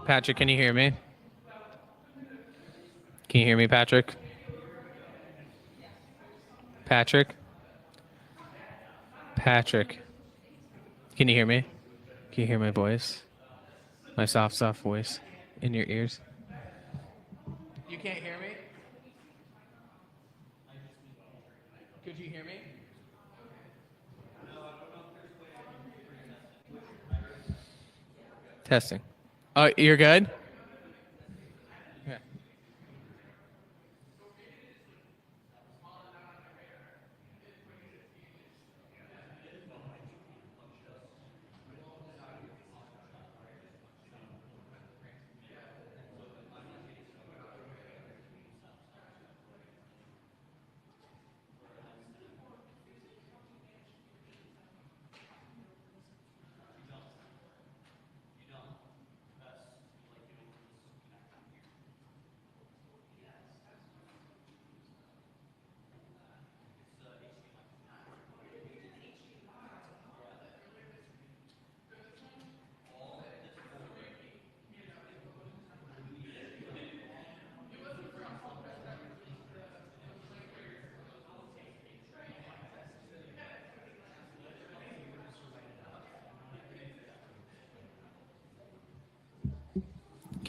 Patrick, can you hear me? Can you hear me, Patrick? Patrick? Patrick, can you hear me? Can you hear my voice? My soft, soft voice in your ears? You can't hear me? Could you hear me? Testing. Oh, you're good? Yeah.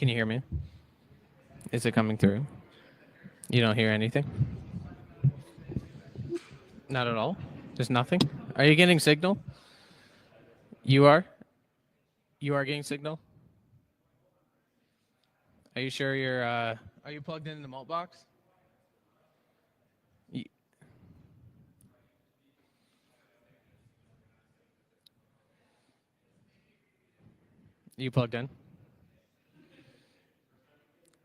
Can you hear me? Is it coming through? You don't hear anything? Not at all? Just nothing? Are you getting signal? You are? You are getting signal? Are you sure are you plugged in the malt box? Y- You plugged in?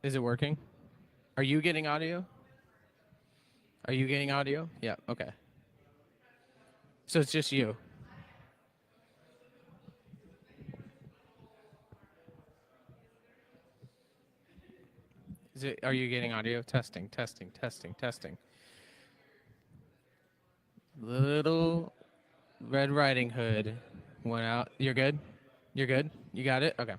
Is it working? Are you getting audio? Are you getting audio? Yeah, okay. So it's just you. Are you getting audio? Testing, testing, testing, testing. Little Red Riding Hood went out. You're good? You're good? You got it? Okay.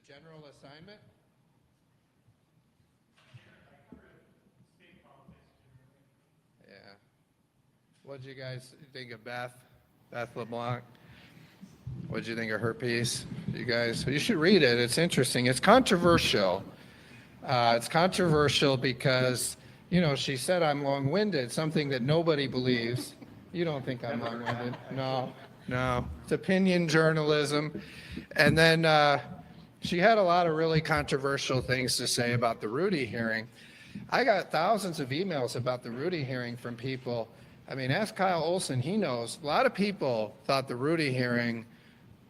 general assignment? Yeah. What did you guys think of Beth LeBlanc? What did you think of her piece? You guys, you should read it. It's interesting. It's controversial. It's controversial because, you know, she said I'm long-winded, something that nobody believes. You don't think I'm long-winded? No. It's opinion journalism. And then she had a lot of really controversial things to say about the Rudy hearing. I got thousands of emails about the Rudy hearing from people. I mean, ask Kyle Olson, he knows. A lot of people thought the Rudy hearing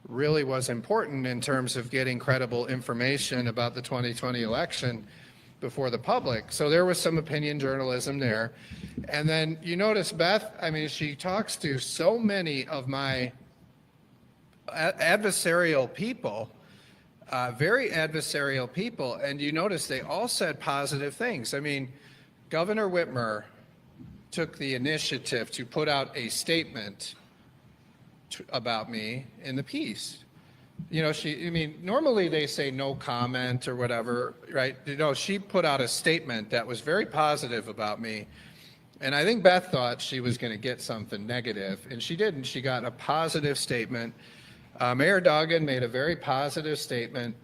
really was important in terms of getting credible information about the 2020 election before the public. So there was some opinion journalism there. And then you notice Beth, I mean, she talks to so many of my adversarial people, very adversarial people, and you notice they all said positive things. I mean, Governor Whitmer took the initiative to put out a statement about me in the piece. You know, normally they say no comment or whatever, right? You know, she put out a statement that was very positive about me. And I think Beth thought she was going to get something negative, and she didn't. She got a positive statement. Mayor Duggan made a very positive statement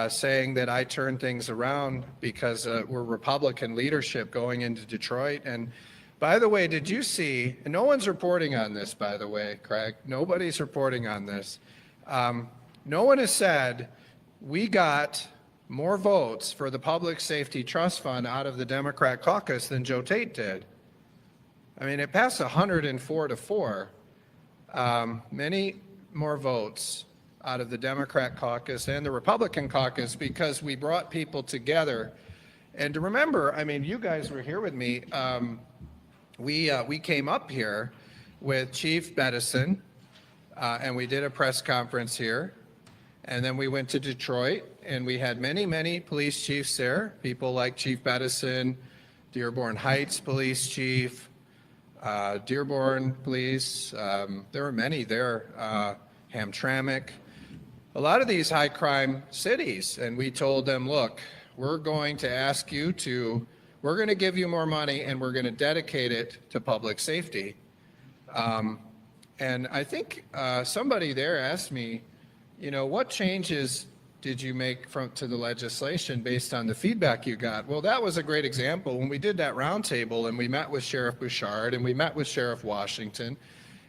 saying that I turned things around because we're Republican leadership going into Detroit. And by the way, did you see, and no one's reporting on this, by the way, Craig, nobody's reporting on this. No one has said we got more votes for the Public Safety Trust Fund out of the Democrat caucus than Joe Tate did. I mean, it passed 104-4. Many more votes out of the Democrat caucus and the Republican caucus because we brought people together. And to remember, I mean, you guys were here with me. We came up here with Chief Bettison, and we did a press conference here. And then we went to Detroit, and we had many police chiefs there, people like Chief Bettison, Dearborn Heights Police Chief, Dearborn Police. There were many there, Hamtramck, a lot of these high crime cities. And we told them, look, we're going to ask you to, we're going to give you more money, and we're going to dedicate it to public safety. And I think somebody there asked me, you know, what changes did you make to the legislation based on the feedback you got? Well, that was a great example. When we did that roundtable and we met with Sheriff Bouchard and we met with Sheriff Washington,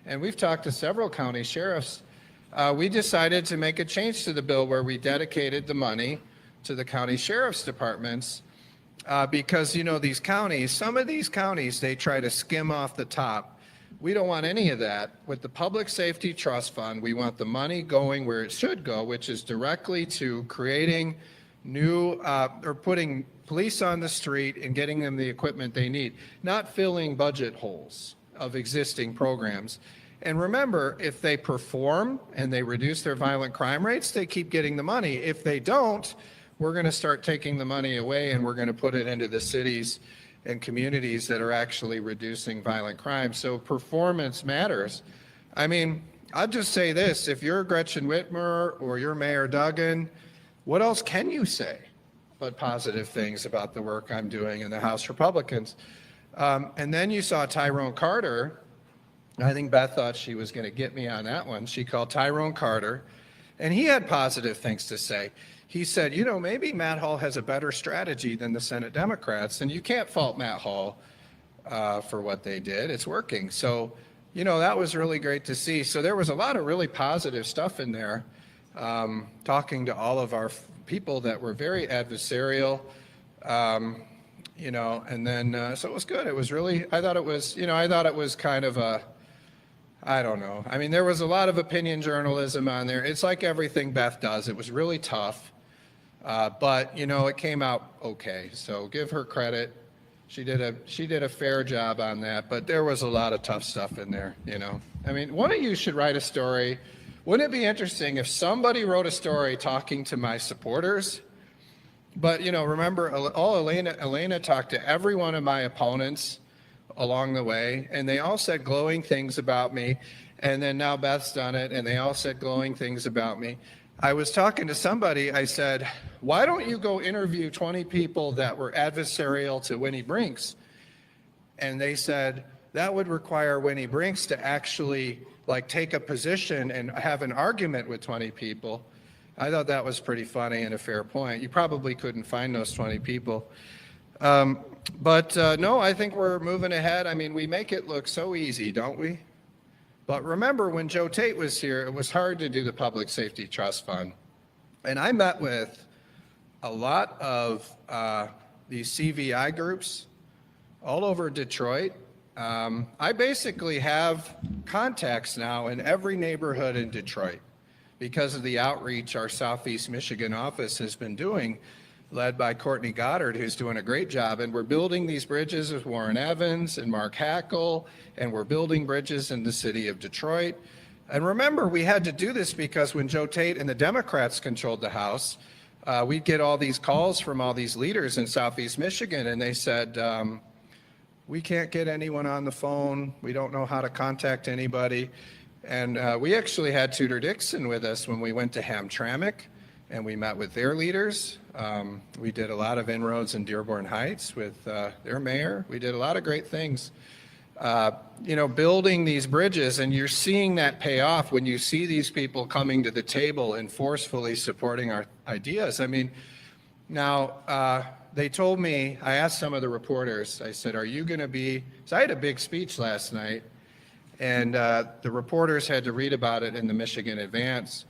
and we've talked to several county sheriffs, we decided to make a change to the bill where we dedicated the money to the county sheriff's departments because, you know, these counties, some of these counties, they try to skim off the top. We don't want any of that. With the Public Safety Trust Fund, we want the money going where it should go, which is directly to creating new or putting police on the street and getting them the equipment they need, not filling budget holes of existing programs. And remember, if they perform and they reduce their violent crime rates, they keep getting the money. If they don't, we're going to start taking the money away and we're going to put it into the cities and communities that are actually reducing violent crime. So performance matters. I mean, I'll just say this, if you're Gretchen Whitmer or you're Mayor Duggan, what else can you say but positive things about the work I'm doing in the House Republicans? And then you saw Tyrone Carter. I think Beth thought she was going to get me on that one. She called Tyrone Carter, and he had positive things to say. He said, you know, maybe Matt Hall has a better strategy than the Senate Democrats, and you can't fault Matt Hall for what they did. It's working. So, you know, that was really great to see. So there was a lot of really positive stuff in there, talking to all of our people that were very adversarial, you know, and then, so it was good. It was really, I thought it was kind of a, I don't know. I mean, there was a lot of opinion journalism on there. It's like everything Beth does. It was really tough. But, you know, it came out okay. So give her credit. She did a fair job on that. But there was a lot of tough stuff in there, you know. I mean, one of you should write a story. Wouldn't it be interesting if somebody wrote a story talking to my supporters? But, you know, remember, Elena talked to every one of my opponents along the way, and they all said glowing things about me. And then now Beth's done it, and they all said glowing things about me. I was talking to somebody, I said, why don't you go interview 20 people that were adversarial to Winnie Brinks? And they said, that would require Winnie Brinks to actually like take a position and have an argument with 20 people. I thought that was pretty funny and a fair point. You probably couldn't find those 20 people. No, I think we're moving ahead. I mean, we make it look so easy, don't we? But remember, when Joe Tate was here, it was hard to do the Public Safety Trust Fund. And I met with a lot of these CVI groups all over Detroit. I basically have contacts now in every neighborhood in Detroit because of the outreach our Southeast Michigan office has been doing, led by Courtney Goddard, who's doing a great job. And we're building these bridges with Warren Evans and Mark Hackle, and we're building bridges in the city of Detroit. And remember, we had to do this because when Joe Tate and the Democrats controlled the House, we'd get all these calls from all these leaders in Southeast Michigan, and they said, we can't get anyone on the phone. We don't know how to contact anybody. And we actually had Tudor Dixon with us when we went to Hamtramck, and we met with their leaders. We did a lot of inroads in Dearborn Heights with their mayor. We did a lot of great things. Building these bridges, and you're seeing that pay off when you see these people coming to the table and forcefully supporting our ideas. I mean, now they told me, I asked some of the reporters, I said, are you going to be, so I had a big speech last night, and the reporters had to read about it in the Michigan Advance.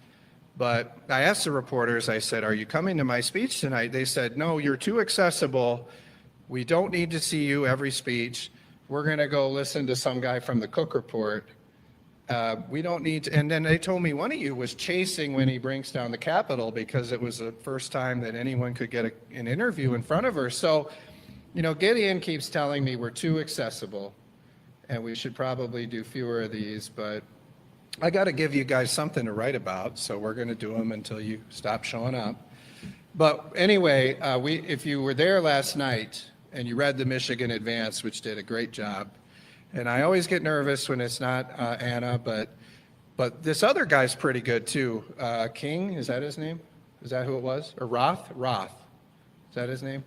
But I asked the reporters, I said, are you coming to my speech tonight? They said, no, you're too accessible. We don't need to see you every speech. We're going to go listen to some guy from the Cook Report. We don't need to. And then they told me one of you was chasing Winnie Brinks down the Capitol because it was the first time that anyone could get an interview in front of her. So, Gideon keeps telling me we're too accessible and we should probably do fewer of these, but I got to give you guys something to write about, so we're going to do them until you stop showing up. But anyway, if you were there last night and you read the Michigan Advance, which did a great job, and I always get nervous when it's not Anna, but this other guy's pretty good too. King, is that his name? Is that who it was? Or Roth? Roth. Is that his name?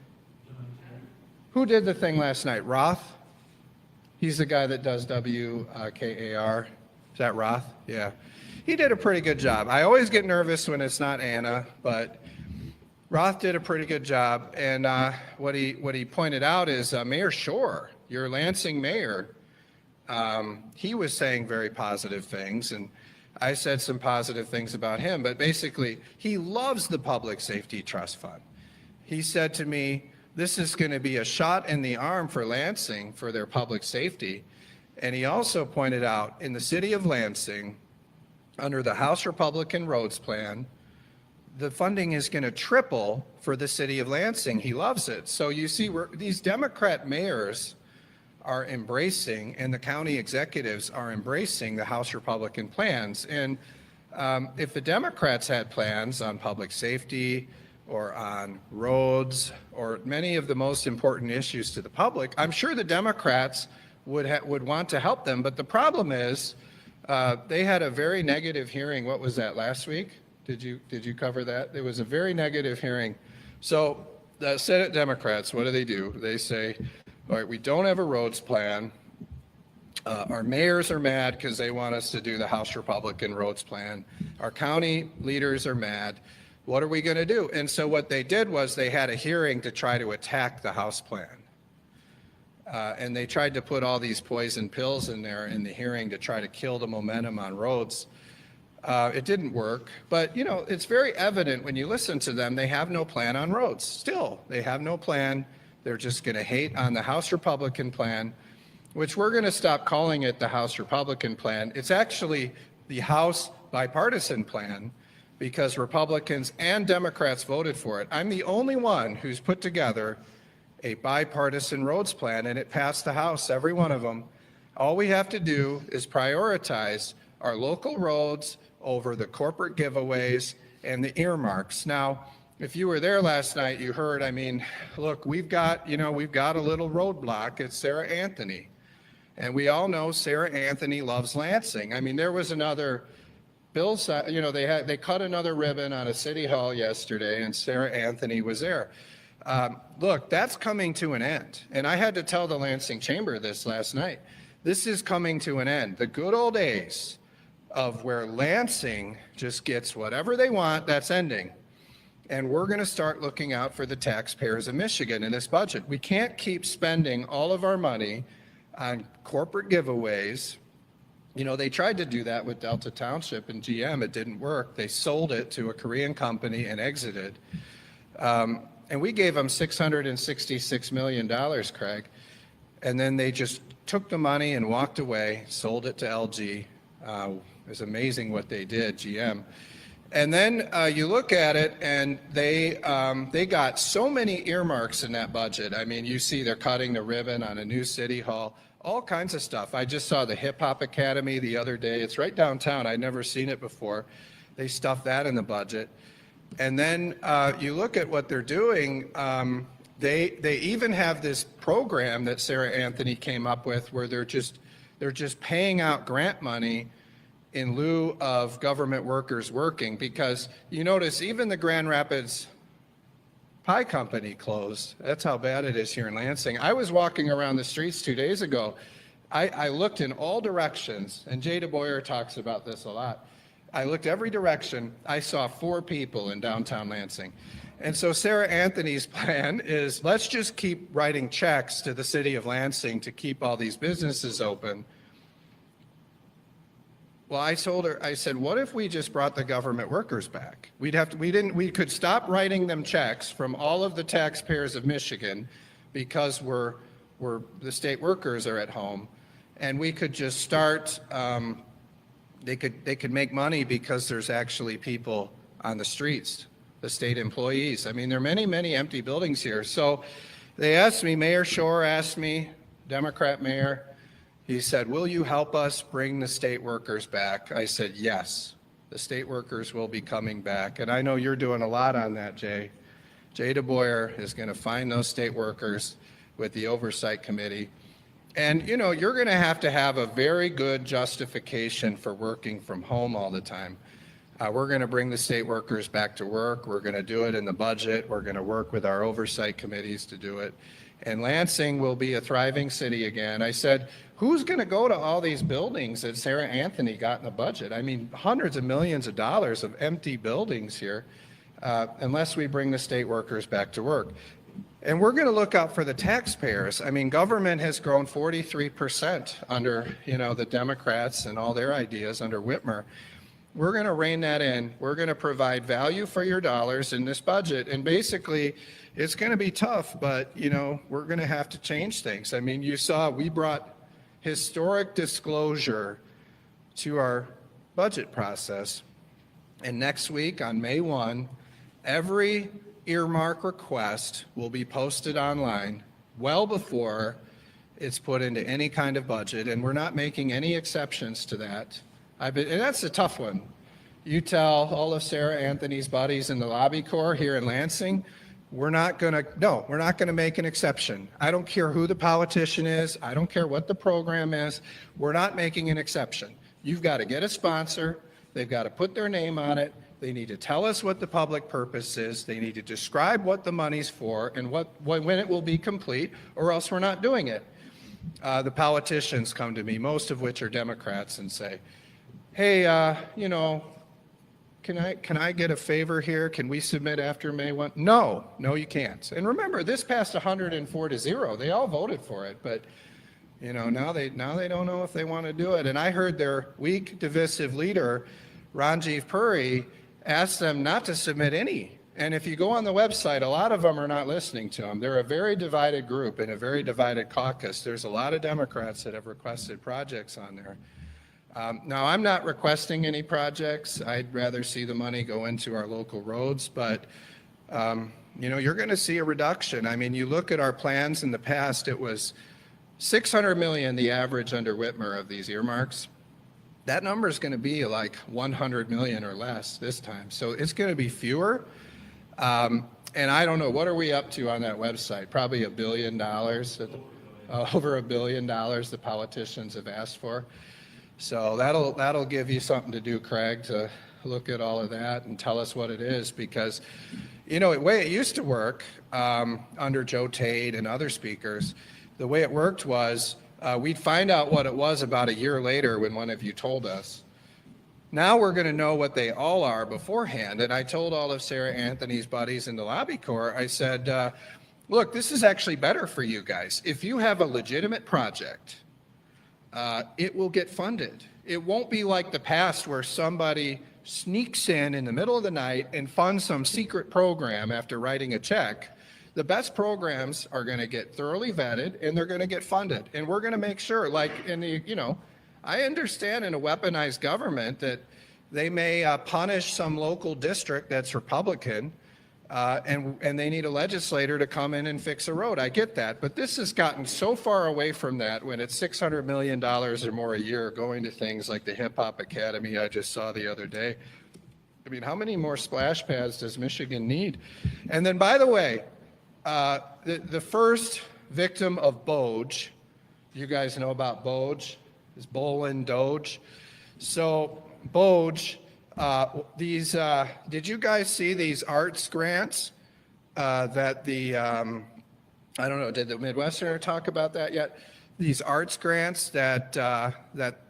Who did the thing last night? Roth? He's the guy that does WKAR. Is that Roth? Yeah. He did a pretty good job. I always get nervous when it's not Anna, but Roth did a pretty good job. And what he pointed out is Mayor Shore, your Lansing mayor, he was saying very positive things, and I said some positive things about him, but basically he loves the Public Safety Trust Fund. He said to me, this is going to be a shot in the arm for Lansing for their public safety. And he also pointed out in the city of Lansing, under the House Republican roads plan, the funding is going to triple for the city of Lansing. He loves it. So you see, these Democrat mayors are embracing, and the county executives are embracing the House Republican plans. And if the Democrats had plans on public safety or on roads or many of the most important issues to the public, I'm sure the Democrats would want to help them. But the problem is they had a very negative hearing. What was that, last week? Did you cover that? It was a very negative hearing. So the Senate Democrats, what do? They say, all right, we don't have a roads plan. Our mayors are mad because they want us to do the House Republican roads plan. Our county leaders are mad. What are we going to do? And so what they did was they had a hearing to try to attack the House plan. And they tried to put all these poison pills in there in the hearing to try to kill the momentum on roads. It didn't work. But, it's very evident when you listen to them, they have no plan on roads. Still, they have no plan. They're just going to hate on the House Republican plan, which we're going to stop calling it the House Republican plan. It's actually the House bipartisan plan because Republicans and Democrats voted for it. I'm the only one who's put together a bipartisan roads plan, and it passed the House, every one of them. All we have to do is prioritize our local roads over the corporate giveaways and the earmarks. Now, if you were there last night, you heard, look, we've got a little roadblock. It's Sarah Anthony. And we all know Sarah Anthony loves Lansing. There was another they cut another ribbon on a city hall yesterday, and Sarah Anthony was there. Look, that's coming to an end. And I had to tell the Lansing Chamber this last night. This is coming to an end. The good old days of where Lansing just gets whatever they want, that's ending. And we're going to start looking out for the taxpayers of Michigan in this budget. We can't keep spending all of our money on corporate giveaways. You know, they tried to do that with Delta Township and GM. It didn't work. They sold it to a Korean company and exited. And we gave them $666 million, Craig. And then they just took the money and walked away, sold it to LG. It was amazing what they did, GM. And then you look at it, and they got so many earmarks in that budget. I mean, you see they're cutting the ribbon on a new city hall, all kinds of stuff. I just saw the Hip Hop Academy the other day. It's right downtown. I'd never seen it before. They stuffed that in the budget. And then you look at what they're doing. They even have this program that Sarah Anthony came up with where they're just paying out grant money in lieu of government workers working, because you notice even the Grand Rapids Pie Company closed. That's how bad it is here in Lansing. I was walking around the streets 2 days ago. I looked in all directions, and Jay DeBoyer talks about this a lot. I looked every direction. I saw 4 people in downtown Lansing. And so Sarah Anthony's plan is, let's just keep writing checks to the city of Lansing to keep all these businesses open. Well, I told her, I said, what if we just brought the government workers back? We could stop writing them checks from all of the taxpayers of Michigan because the state workers are at home, and we could just start, they could make money because there's actually people on the streets, the state employees. I mean, there are many, many empty buildings here. So they asked me, Mayor Shore asked me, Democrat mayor, he said, will you help us bring the state workers back? I said, yes, the state workers will be coming back. And I know you're doing a lot on that, Jay. Jay DeBoyer is going to find those state workers with the oversight committee. And, you know, you're going to have a very good justification for working from home all the time. We're going to bring the state workers back to work. We're going to do it in the budget. We're going to work with our oversight committees to do it. And Lansing will be a thriving city again. I said, who's going to go to all these buildings that Sarah Anthony got in the budget? I mean, hundreds of millions of dollars of empty buildings here, unless we bring the state workers back to work. And we're going to look out for the taxpayers. I mean, government has grown 43% under, you know, the Democrats and all their ideas under Whitmer. We're going to rein that in. We're going to provide value for your dollars in this budget. And basically, it's going to be tough, but, you know, we're going to have to change things. I mean, you saw we brought historic disclosure to our budget process. And next week on May 1, every earmark request will be posted online well before it's put into any kind of budget. And we're not making any exceptions to that. And that's a tough one. You tell all of Sarah Anthony's buddies in the lobby corps here in Lansing, we're not going to make an exception. I don't care who the politician is. I don't care what the program is. We're not making an exception. You've got to get a sponsor. They've got to put their name on it. They need to tell us what the public purpose is. They need to describe what the money's for and when it will be complete, or else we're not doing it. The politicians come to me, most of which are Democrats, and say, hey, you know, can I get a favor here? Can we submit after May 1? No, you can't. And remember, this passed 104-0. They all voted for it, but you know, now they don't know if they want to do it. And I heard their weak, divisive leader, Ranjiv Puri, ask them not to submit any. And if you go on the website, a lot of them are not listening to them. They're a very divided group and a very divided caucus. There's a lot of Democrats that have requested projects on there. Now, I'm not requesting any projects. I'd rather see the money go into our local roads, but you know, you're going to see a reduction. I mean, you look at our plans in the past, it was $600 million, the average under Whitmer of these earmarks. That number is going to be like $100 million or less this time. So it's going to be fewer. And I don't know, what are we up to on that website? Probably $1 billion, over $1 billion the politicians have asked for. So that'll give you something to do, Craig, to look at all of that and tell us what it is, because the way it used to work under Joe Tate and other speakers, the way it worked was we'd find out what it was about a year later when one of you told us. Now we're going to know what they all are beforehand. And I told all of Sarah Anthony's buddies in the lobby corps, I said, look, this is actually better for you guys. If you have a legitimate project, it will get funded. It won't be like the past where somebody sneaks in the middle of the night and funds some secret program after writing a check. The best programs are going to get thoroughly vetted and they're going to get funded. And we're going to make sure, like I understand in a weaponized government that they may punish some local district that's Republican, and they need a legislator to come in and fix a road. I get that. But this has gotten so far away from that when it's $600 million or more a year going to things like the Hip Hop Academy I just saw the other day. I mean, how many more splash pads does Michigan need? And then, by the way, the first victim of Doge, you guys know about Doge? Is Bolin Doge. So Doge, did you guys see these arts grants that I don't know, did the Midwesterner talk about that yet? These arts grants that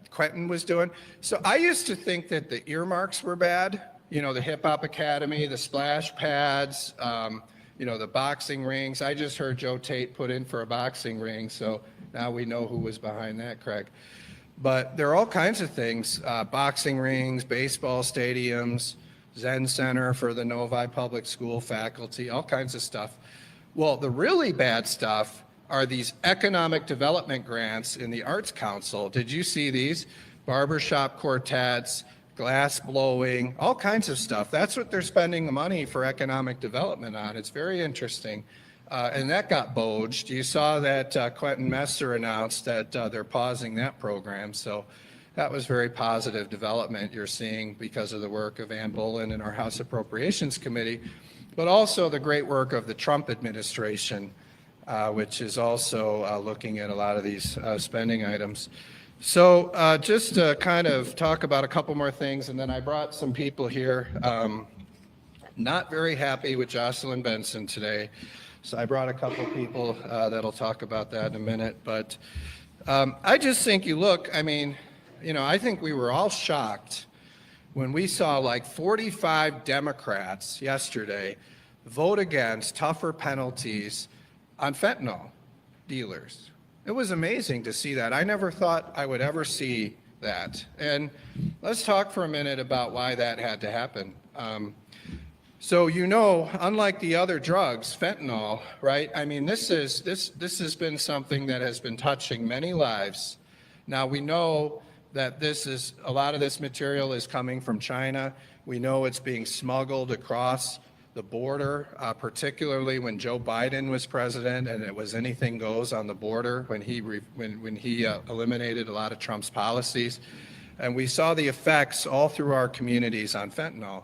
Quentin was doing. So I used to think that the earmarks were bad, the Hip Hop Academy, the splash pads, the boxing rings. I just heard Joe Tate put in for a boxing ring, so now we know who was behind that, Craig. But there are all kinds of things, boxing rings, baseball stadiums, Zen Center for the Novi Public School faculty, all kinds of stuff. Well, the really bad stuff are these economic development grants in the Arts Council. Did you see these? Barbershop quartets, glass blowing, all kinds of stuff. That's what they're spending the money for economic development on. It's very interesting. And that got boged. You saw that Quentin Messer announced that they're pausing that program. So that was very positive development you're seeing because of the work of Ann Bolin and our House Appropriations Committee, but also the great work of the Trump administration, which is also looking at a lot of these spending items. So just to kind of talk about a couple more things, and then I brought some people here not very happy with Jocelyn Benson today. So I brought a couple people that'll talk about that in a minute. But I just think I think we were all shocked when we saw like 45 Democrats yesterday vote against tougher penalties on fentanyl dealers. It was amazing to see that. I never thought I would ever see that. And let's talk for a minute about why that had to happen. So unlike the other drugs, fentanyl, right? I mean, this has been something that has been touching many lives. Now we know that a lot of this material is coming from China. We know it's being smuggled across the border, particularly when Joe Biden was president, and it was anything goes on the border when he eliminated a lot of Trump's policies, and we saw the effects all through our communities on fentanyl.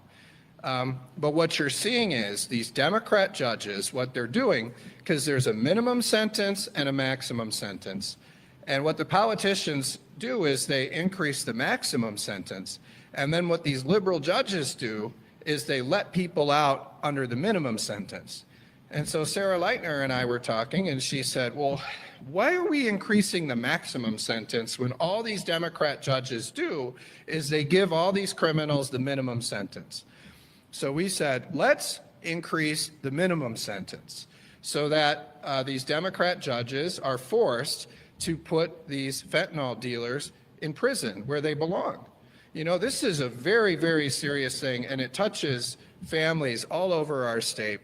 But what you're seeing is these Democrat judges, what they're doing, because there's a minimum sentence and a maximum sentence. And what the politicians do is they increase the maximum sentence. And then what these liberal judges do is they let people out under the minimum sentence. And so Sarah Leitner and I were talking, and she said, well, why are we increasing the maximum sentence when all these Democrat judges do is they give all these criminals the minimum sentence? So we said, let's increase the minimum sentence so that these Democrat judges are forced to put these fentanyl dealers in prison where they belong. This is a very, very serious thing, and it touches families all over our state.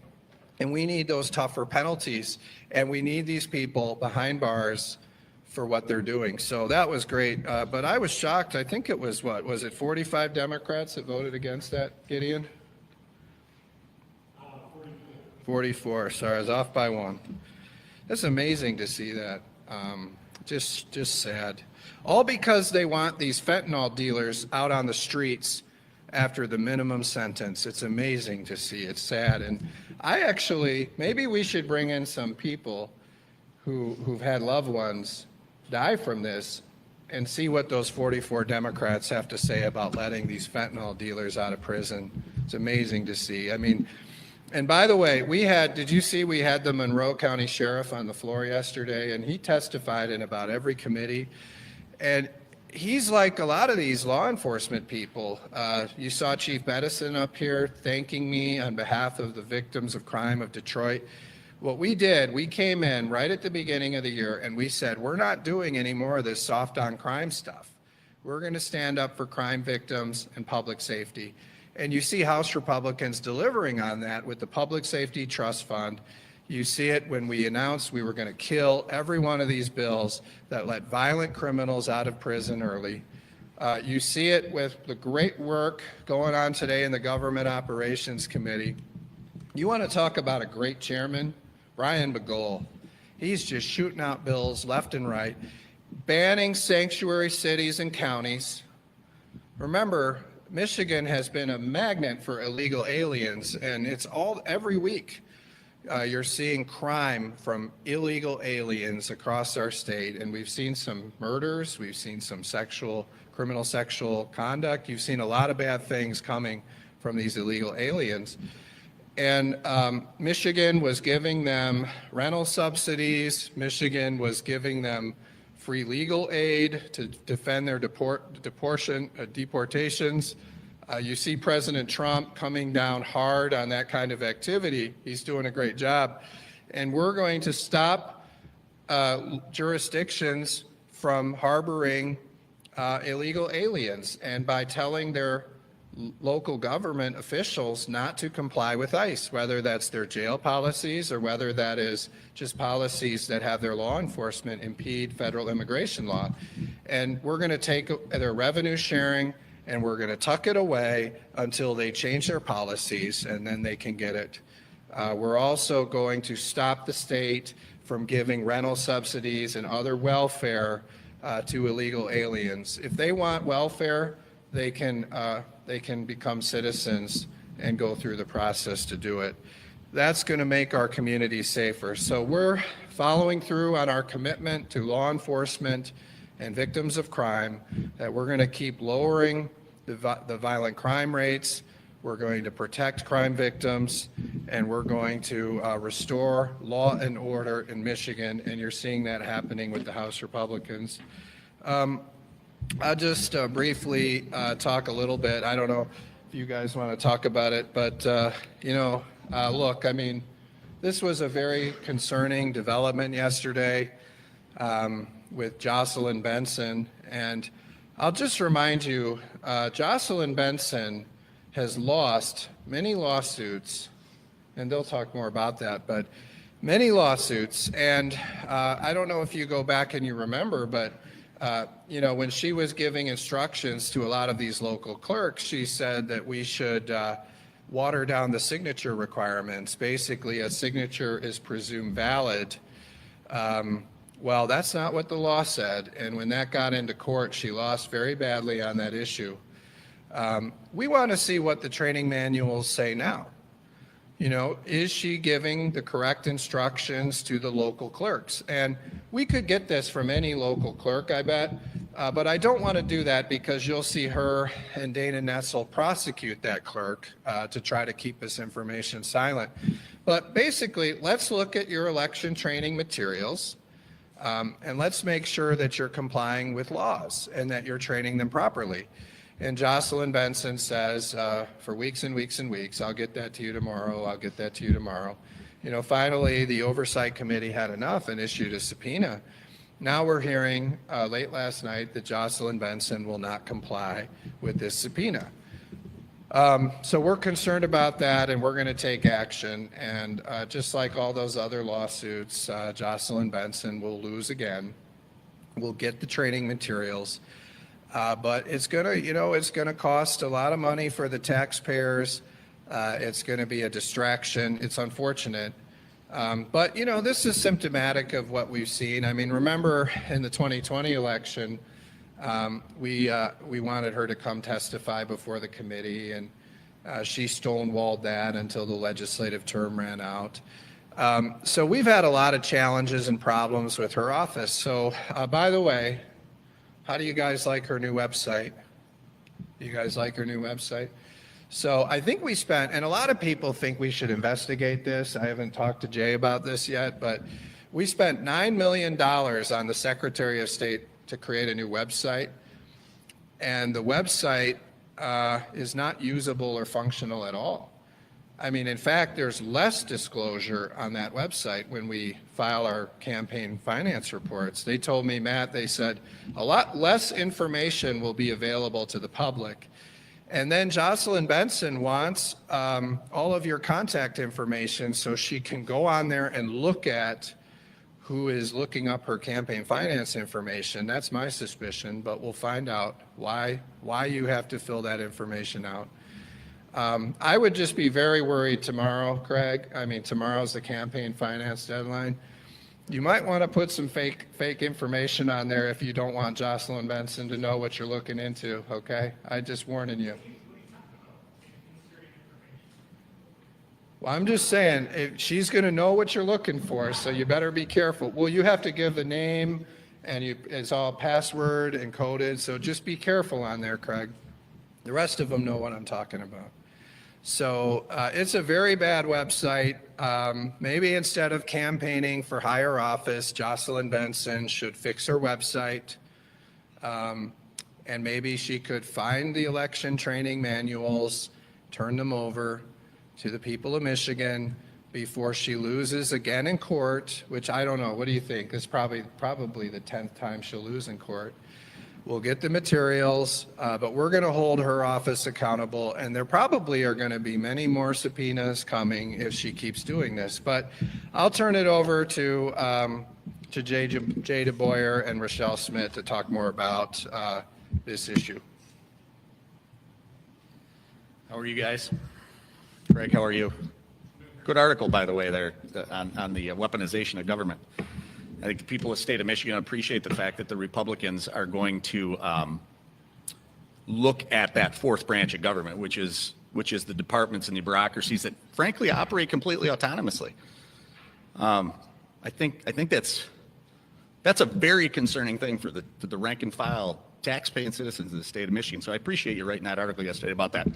And we need those tougher penalties, and we need these people behind bars for what they're doing. So that was great. But I was shocked. I think it was 45 Democrats that voted against that, Gideon? 44. Sorry, I was off by one. That's amazing to see that. Just sad. All because they want these fentanyl dealers out on the streets after the minimum sentence. It's amazing to see. It's sad. And maybe we should bring in some people who've had loved ones die from this and see what those 44 Democrats have to say about letting these fentanyl dealers out of prison. It's amazing to see. I mean, and by the way, did you see we had the Monroe County Sheriff on the floor yesterday, and he testified in about every committee. And he's like a lot of these law enforcement people. You saw Chief Medicine up here thanking me on behalf of the victims of crime of Detroit. What we did, we came in right at the beginning of the year and we said, we're not doing any more of this soft on crime stuff. We're going to stand up for crime victims and public safety. And you see House Republicans delivering on that with the Public Safety Trust Fund. You see it when we announced we were going to kill every one of these bills that let violent criminals out of prison early. You see it with the great work going on today in the Government Operations Committee. You want to talk about a great chairman? Brian Begole. He's just shooting out bills left and right, banning sanctuary cities and counties. Remember, Michigan has been a magnet for illegal aliens, and it's every week. You're seeing crime from illegal aliens across our state, and we've seen some murders, we've seen some criminal sexual conduct, you've seen a lot of bad things coming from these illegal aliens. And Michigan was giving them rental subsidies, Michigan was giving them free legal aid to defend their deportations. You see President Trump coming down hard on that kind of activity. He's doing a great job. And we're going to stop jurisdictions from harboring illegal aliens, and by telling their local government officials not to comply with ICE, whether that's their jail policies or whether that is just policies that have their law enforcement impede federal immigration law. And we're going to take their revenue sharing and we're going to tuck it away until they change their policies, and then they can get it. We're also going to stop the state from giving rental subsidies and other welfare to illegal aliens. If they want welfare, they can become citizens and go through the process to do it. That's going to make our community safer. So we're following through on our commitment to law enforcement and victims of crime, that we're going to keep lowering the violent crime rates, we're going to protect crime victims, and we're going to restore law and order in Michigan, and you're seeing that happening with the House Republicans. I'll just briefly talk a little bit. I don't know if you guys want to talk about it, but look, I mean, this was a very concerning development yesterday with Jocelyn Benson, and I'll just remind you, Jocelyn Benson has lost many lawsuits, and they'll talk more about that, but many lawsuits, and I don't know if you go back and you remember, but when she was giving instructions to a lot of these local clerks, she said that we should water down the signature requirements. Basically, a signature is presumed valid. Well, that's not what the law said, and when that got into court, she lost very badly on that issue. We want to see what the training manuals say now. Is she giving the correct instructions to the local clerks? And we could get this from any local clerk, I bet, but I don't want to do that because you'll see her and Dana Nessel prosecute that clerk to try to keep this information silent. But basically, let's look at your election training materials, and let's make sure that you're complying with laws and that you're training them properly. And Jocelyn Benson says, for weeks and weeks and weeks, I'll get that to you tomorrow, I'll get that to you tomorrow. Finally, the Oversight Committee had enough and issued a subpoena. Now we're hearing late last night that Jocelyn Benson will not comply with this subpoena. So we're concerned about that, and we're going to take action. And just like all those other lawsuits, Jocelyn Benson will lose again. We'll get the training materials. But it's gonna cost a lot of money for the taxpayers. It's going to be a distraction. It's unfortunate. But this is symptomatic of what we've seen. I mean, remember in the 2020 election, we wanted her to come testify before the committee, and she stonewalled that until the legislative term ran out. So we've had a lot of challenges and problems with her office. So by the way, How do you guys like her new website? You guys like her new website? So I think we spent, and a lot of people think we should investigate this. I haven't talked to Jay about this yet, but we spent $9 million on the Secretary of State to create a new website. And the website is not usable or functional at all. I mean, in fact, there's less disclosure on that website when we file our campaign finance reports. They told me, Matt, they said a lot less information will be available to the public. And then Jocelyn Benson wants all of your contact information so she can go on there and look at who is looking up her campaign finance information. That's my suspicion, but we'll find out why you have to fill that information out. I would just be very worried tomorrow, Craig. I mean, tomorrow's the campaign finance deadline. You might want to put some fake information on there if you don't want Jocelyn Benson to know what you're looking into, okay? I'm just warning you. Well, I'm just saying, if she's going to know what you're looking for, so you better be careful. Well, you have to give the name, and it's all password encoded, so just be careful on there, Craig. The rest of them know what I'm talking about. So it's a very bad website. Maybe instead of campaigning for higher office, Jocelyn Benson should fix her website. And maybe she could find the election training manuals, turn them over to the people of Michigan before she loses again in court, which I don't know. What do you think? It's probably the 10th time she'll lose in court. We'll get the materials, but we're going to hold her office accountable, and there probably are going to be many more subpoenas coming if she keeps doing this. But I'll turn it over to Jay DeBoyer and Rochelle Smith to talk more about this issue. How are you guys? Greg, how are you? Good article, by the way, there on the weaponization of government. I think the people of the state of Michigan appreciate the fact that the Republicans are going to look at that fourth branch of government, which is the departments and the bureaucracies that, frankly, operate completely autonomously. I think that's a very concerning thing for the rank and file tax-paying citizens of the state of Michigan. So I appreciate you writing that article yesterday about that.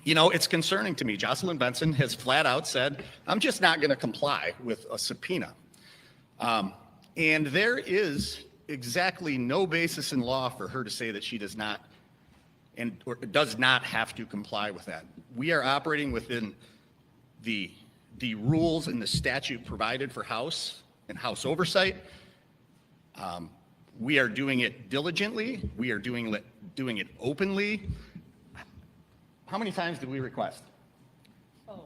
You know, it's concerning to me. Jocelyn Benson has flat out said, I'm just not going to comply with a subpoena. And there is exactly no basis in law for her to say that she does not or does not have to comply with that. We are operating within the rules and the statute provided for House and House oversight. We are doing it diligently. We are doing it openly. How many times did we request? Oh,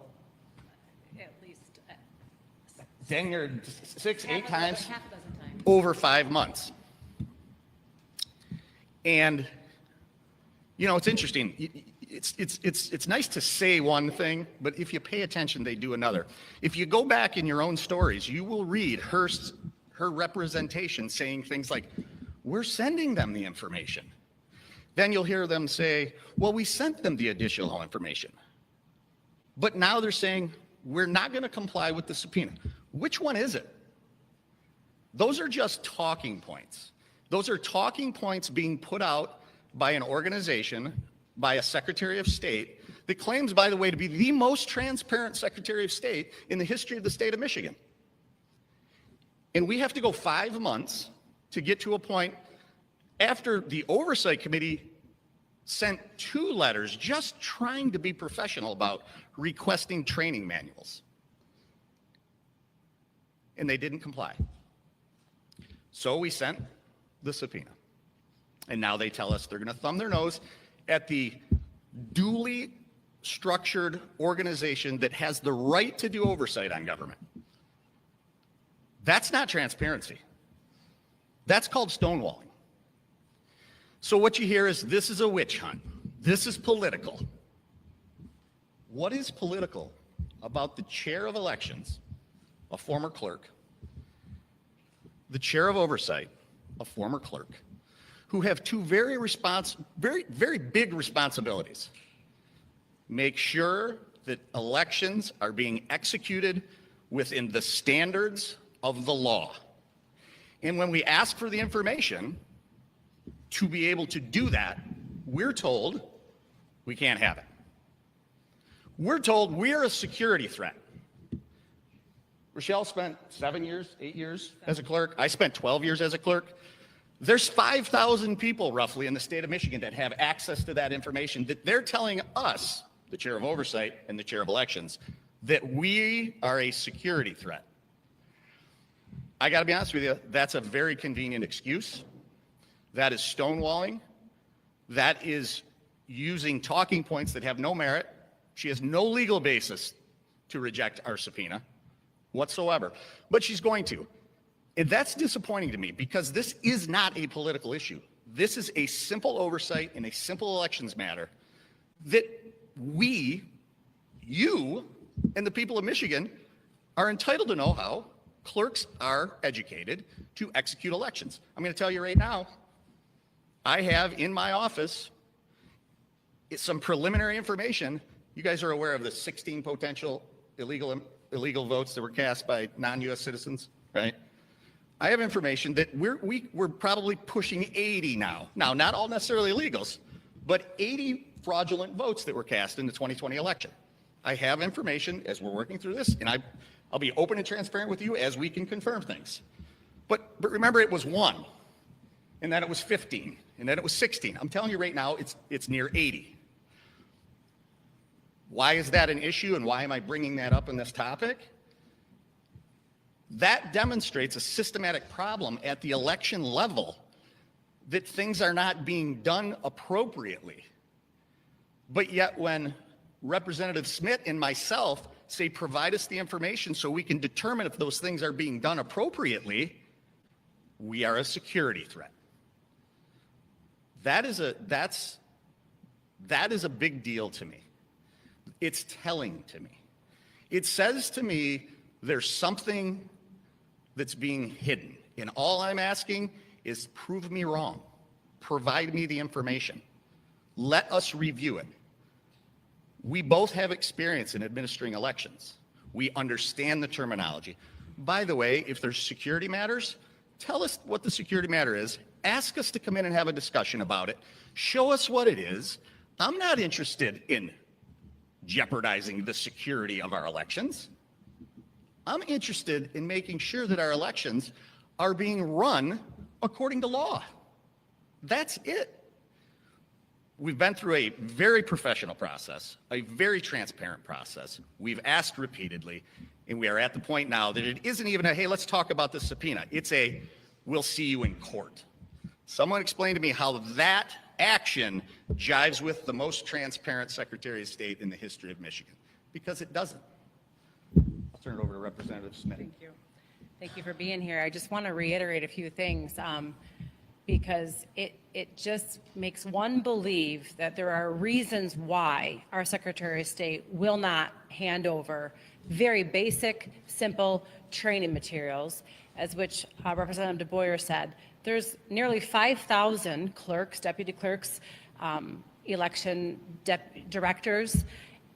at least. Dang near 6, 8 times. Half a dozen times. Over 5 months. And, you know, it's interesting. It's nice to say one thing, but if you pay attention, they do another. If you go back in your own stories, you will read her representation saying things like, we're sending them the information. Then you'll hear them say, well, we sent them the additional information. But now they're saying, we're not going to comply with the subpoena. Which one is it? Those are just talking points. Those are talking points being put out by an organization, by a Secretary of State, that claims, by the way, to be the most transparent Secretary of State in the history of the state of Michigan. And we have to go 5 months to get to a point after the Oversight Committee sent 2 letters just trying to be professional about requesting training manuals. And they didn't comply. So we sent the subpoena. And now they tell us they're going to thumb their nose at the duly structured organization that has the right to do oversight on government. That's not transparency. That's called stonewalling. So what you hear is, this is a witch hunt. This is political. What is political about the chair of elections, a former clerk, the chair of oversight, a former clerk, who have 2 very big responsibilities? Make sure that elections are being executed within the standards of the law. And when we ask for the information to be able to do that, we're told we can't have it. We're told we're a security threat. Rochelle spent 7 years, 8 years as a clerk. I spent 12 years as a clerk. There's 5,000 people roughly in the state of Michigan that have access to that information that they're telling us, the chair of oversight and the chair of elections, that we are a security threat. I got to be honest with you, that's a very convenient excuse. That is stonewalling. That is using talking points that have no merit. She has no legal basis to reject our subpoena whatsoever, but she's going to. And that's disappointing to me because this is not a political issue. This is a simple oversight in a simple elections matter that we, you, and the people of Michigan are entitled to know how clerks are educated to execute elections. I'm going to tell you right now, I have in my office some preliminary information. You guys are aware of the 16 potential illegal votes that were cast by non-U.S. citizens, right? I have information that we're probably pushing 80 now. Now, not all necessarily illegals, but 80 fraudulent votes that were cast in the 2020 election. I have information as we're working through this, and I'll be open and transparent with you as we can confirm things. But remember, it was 1, and then it was 15, and then it was 16. I'm telling you right now, it's near 80. Why is that an issue, and why am I bringing that up in this topic? That demonstrates a systematic problem at the election level, that things are not being done appropriately. But yet when Representative Smith and myself say, provide us the information so we can determine if those things are being done appropriately, we are a security threat. That is a big deal to me. It's telling to me. It says to me there's something that's being hidden. And all I'm asking is prove me wrong. Provide me the information. Let us review it. We both have experience in administering elections. We understand the terminology. By the way, if there's security matters, tell us what the security matter is. Ask us to come in and have a discussion about it. Show us what it is. I'm not interested in jeopardizing the security of our elections. I'm interested in making sure that our elections are being run according to law. That's it. We've been through a very professional process, a very transparent process. We've asked repeatedly, and we are at the point now that it isn't even a, hey, let's talk about the subpoena. It's a, we'll see you in court. Someone explain to me how that action jives with the most transparent Secretary of State in the history of Michigan, because it doesn't. I'll turn it over to Representative Smith. Thank you. Thank you for being here. I just want to reiterate a few things because it just makes one believe that there are reasons why our Secretary of State will not hand over very basic, simple training materials, as which Representative DeBoyer said. There's nearly 5,000 clerks, deputy clerks, election directors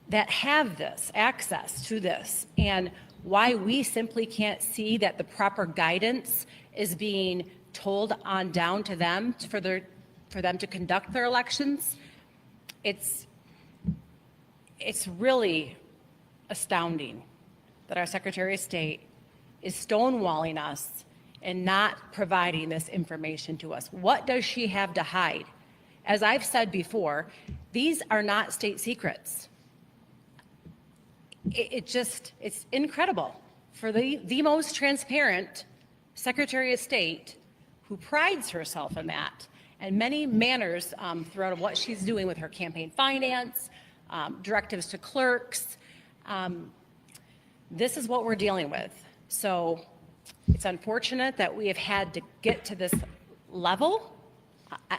that have this access to this, and why we simply can't see that the proper guidance is being told on down to them for them to conduct their elections. It's really astounding that our Secretary of State is stonewalling us and not providing this information to us. What does she have to hide? As I've said before, these are not state secrets. It's incredible for the most transparent Secretary of State, who prides herself in that, and many manners throughout what she's doing with her campaign finance, directives to clerks. This is what we're dealing with. So it's unfortunate that we have had to get to this level.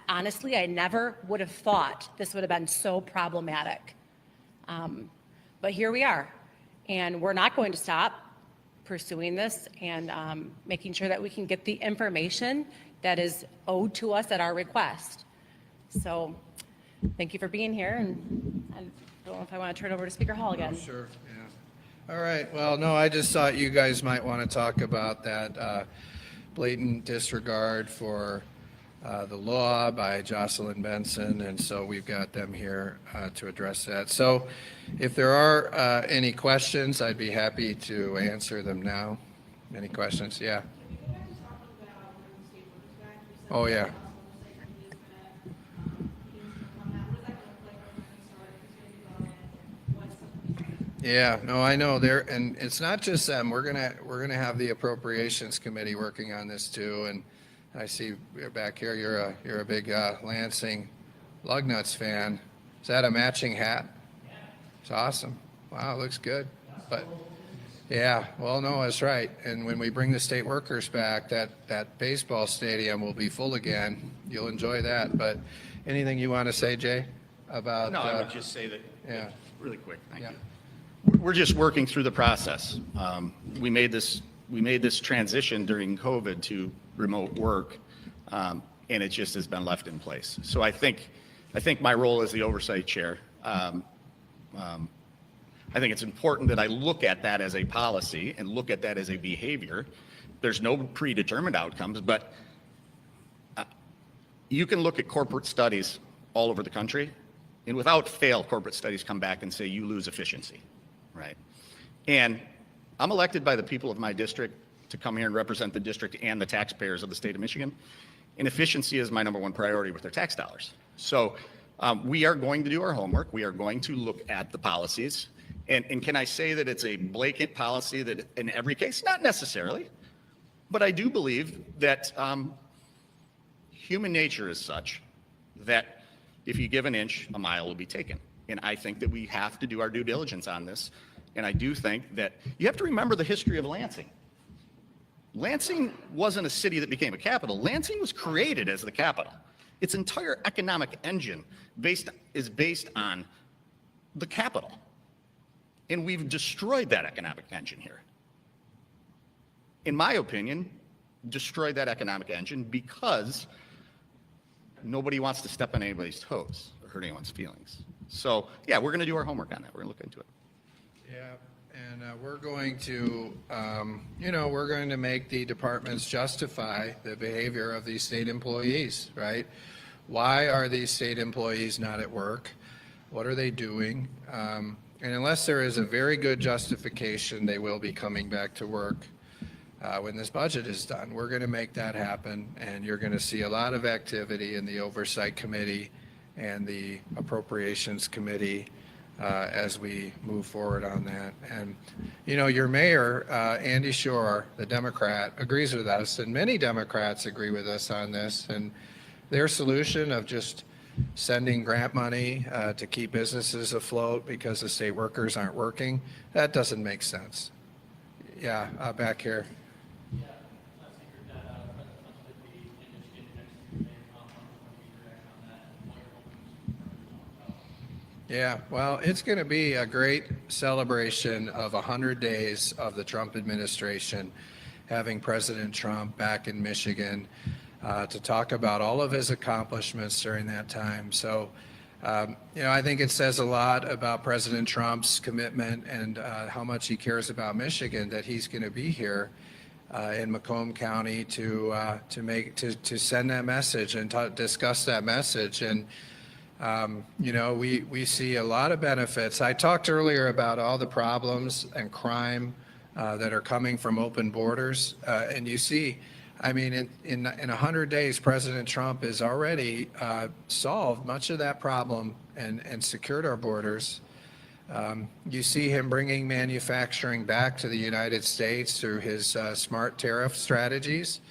Honestly, I never would have thought this would have been so problematic. But here we are, and we're not going to stop pursuing this and making sure that we can get the information that is owed to us at our request. So thank you for being here, and I don't know if I want to turn over to Speaker Hall again. Sure, yeah. All right, well, no, I just thought you guys might want to talk about that. blatant disregard for the law by Jocelyn Benson, and so we've got them here to address that. So if there are any questions, I'd be happy to answer them now. Any questions? Yeah. Oh, yeah. Yeah, no, I know there, and it's not just them. We're gonna have the appropriations committee working on this too. And I see you're back here. You're a big Lansing Lugnuts fan. Is that a matching hat? It's awesome. Wow, looks good. But yeah, well, no, that's right. And when we bring the state workers back, that baseball stadium will be full again. You'll enjoy that. But anything you want to say, Jay, about? No, I would just say that. Yeah. Really quick. Thank Yeah. you. We're just working through the process. We made this transition during COVID to remote work, and it just has been left in place. So I think my role as the oversight chair, I think it's important that I look at that as a policy and look at that as a behavior. There's no predetermined outcomes, but you can look at corporate studies all over the country, and without fail, corporate studies come back and say you lose efficiency. Right. And I'm elected by the people of my district to come here and represent the district and the taxpayers of the state of Michigan. And efficiency is my number one priority with their tax dollars. So we are going to do our homework. We are going to look at the policies. And can I say that it's a blanket policy that in every case? Not necessarily. But I do believe that human nature is such that if you give an inch, a mile will be taken. And I think that we have to do our due diligence on this. And I do think that you have to remember the history of Lansing. Lansing wasn't a city that became a capital. Lansing was created as the capital. Its entire economic engine is based on the capital. And we've destroyed that economic engine here. In my opinion, destroyed that economic engine because nobody wants to step on anybody's toes or hurt anyone's feelings. So, yeah, we're going to do our homework on that. We're going to look into it. Yeah, and we're going to, we're going to make the departments justify the behavior of these state employees, right? Why are these state employees not at work? What are they doing? And unless there is a very good justification, they will be coming back to work when this budget is done. We're going to make that happen, and you're going to see a lot of activity in the Oversight Committee and the Appropriations Committee as we move forward on that. And, your mayor, Andy Shore, the Democrat, agrees with us, and many Democrats agree with us on this. And their solution of just sending grant money to keep businesses afloat because the state workers aren't working, that doesn't make sense. Yeah, back here. Yeah, well, it's going to be a great celebration of 100 days of the Trump administration, having President Trump back in Michigan to talk about all of his accomplishments during that time. So, I think it says a lot about President Trump's commitment and how much he cares about Michigan that he's going to be here in Macomb County to send that message and discuss that message. And we see a lot of benefits. I talked earlier about all the problems and crime that are coming from open borders. And you see, in 100 days, President Trump has already solved much of that problem and secured our borders. You see him bringing manufacturing back to the United States through his smart tariff strategies.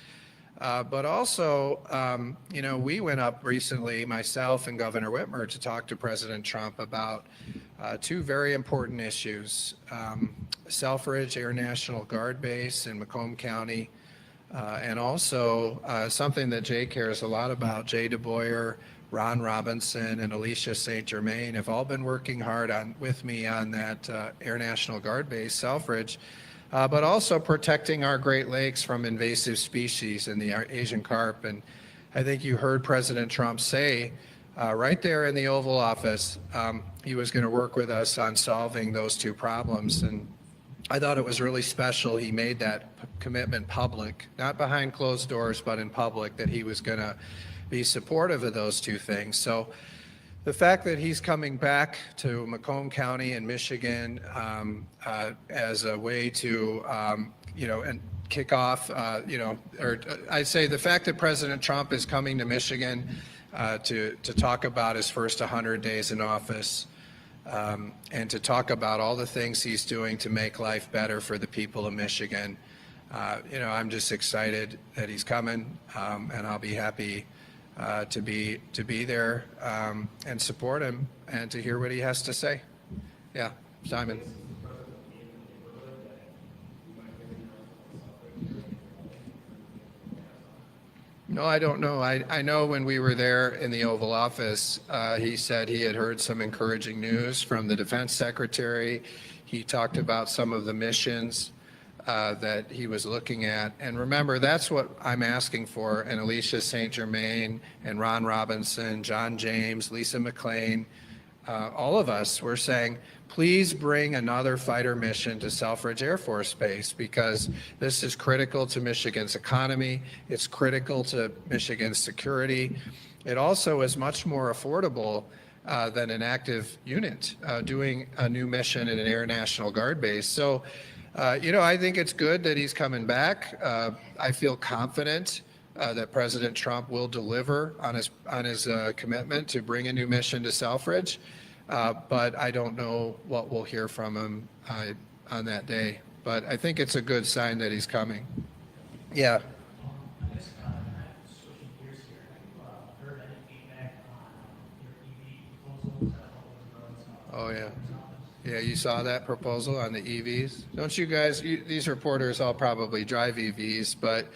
But also, we went up recently, myself and Governor Whitmer, to talk to President Trump about two very important issues. Selfridge Air National Guard Base in Macomb County, and also something that Jay cares a lot about. Jay DeBoyer, Ron Robinson, and Alicia St. Germain have all been working hard with me on that Air National Guard Base, Selfridge. But also protecting our Great Lakes from invasive species and the Asian carp. And I think you heard President Trump say right there in the Oval Office, he was going to work with us on solving those two problems. And I thought it was really special he made that commitment public, not behind closed doors, but in public, that he was going to be supportive of those two things. So the fact that he's coming back to Macomb County in Michigan as a way to, and kick off, or I'd say the fact that President Trump is coming to Michigan to talk about his first 100 days in office, and to talk about all the things he's doing to make life better for the people of Michigan. I'm just excited that he's coming, and I'll be happy to be there and support him and to hear what he has to say. Yeah, Simon. No, I don't know. I know when we were there in the Oval Office, he said he had heard some encouraging news from the Defense Secretary. He talked about some of the missions that he was looking at. And remember, that's what I'm asking for. And Alicia St. Germain and Ron Robinson, John James, Lisa McLean, all of us were saying, please bring another fighter mission to Selfridge Air Force Base, because this is critical to Michigan's economy. It's critical to Michigan's security. It also is much more affordable than an active unit doing a new mission in an Air National Guard base. So, I think it's good that he's coming back. I feel confident that President Trump will deliver on his commitment to bring a new mission to Selfridge. But I don't know what we'll hear from him on that day. But I think it's a good sign that he's coming. Yeah. Switching gears here, have you heard any feedback on your EV proposals? Oh, yeah. Yeah, you saw that proposal on the EVs? Don't you guys, these reporters all probably drive EVs, but,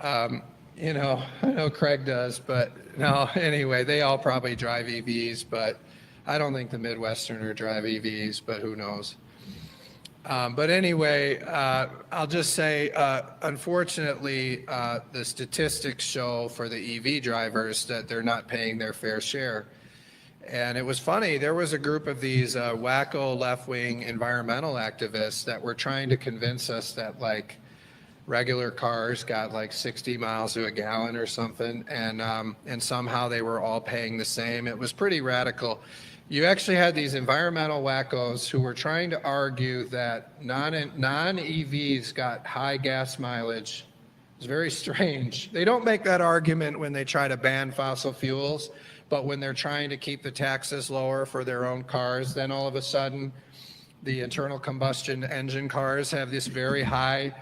I know Craig does, but no, anyway, they all probably drive EVs, but I don't think the Midwesterner drive EVs, but who knows? But anyway, I'll just say, unfortunately, the statistics show for the EV drivers that they're not paying their fair share. And it was funny, there was a group of these wacko left-wing environmental activists that were trying to convince us that regular cars got 60 miles to a gallon or something, and somehow they were all paying the same. It was pretty radical. You actually had these environmental wackos who were trying to argue that non-EVs got high gas mileage. It's very strange. They don't make that argument when they try to ban fossil fuels, but when they're trying to keep the taxes lower for their own cars, then all of a sudden the internal combustion engine cars have this very high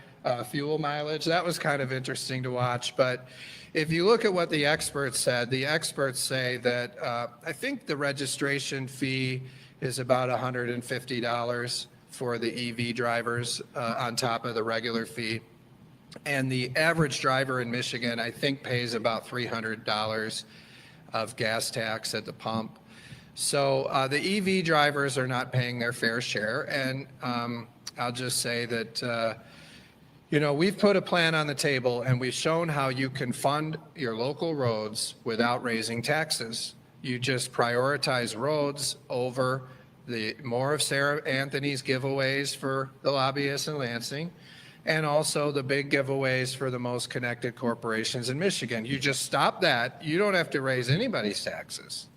fuel mileage. That was kind of interesting to watch. But if you look at what the experts said, the experts say that I think the registration fee is about $150 for the EV drivers on top of the regular fee. And the average driver in Michigan, I think, pays about $300 of gas tax at the pump. So the EV drivers are not paying their fair share. And I'll just say that, we've put a plan on the table and we've shown how you can fund your local roads without raising taxes. You just prioritize roads over more of Sarah Anthony's giveaways for the lobbyists in Lansing, and also the big giveaways for the most connected corporations in Michigan. You just stop that. You don't have to raise anybody's taxes.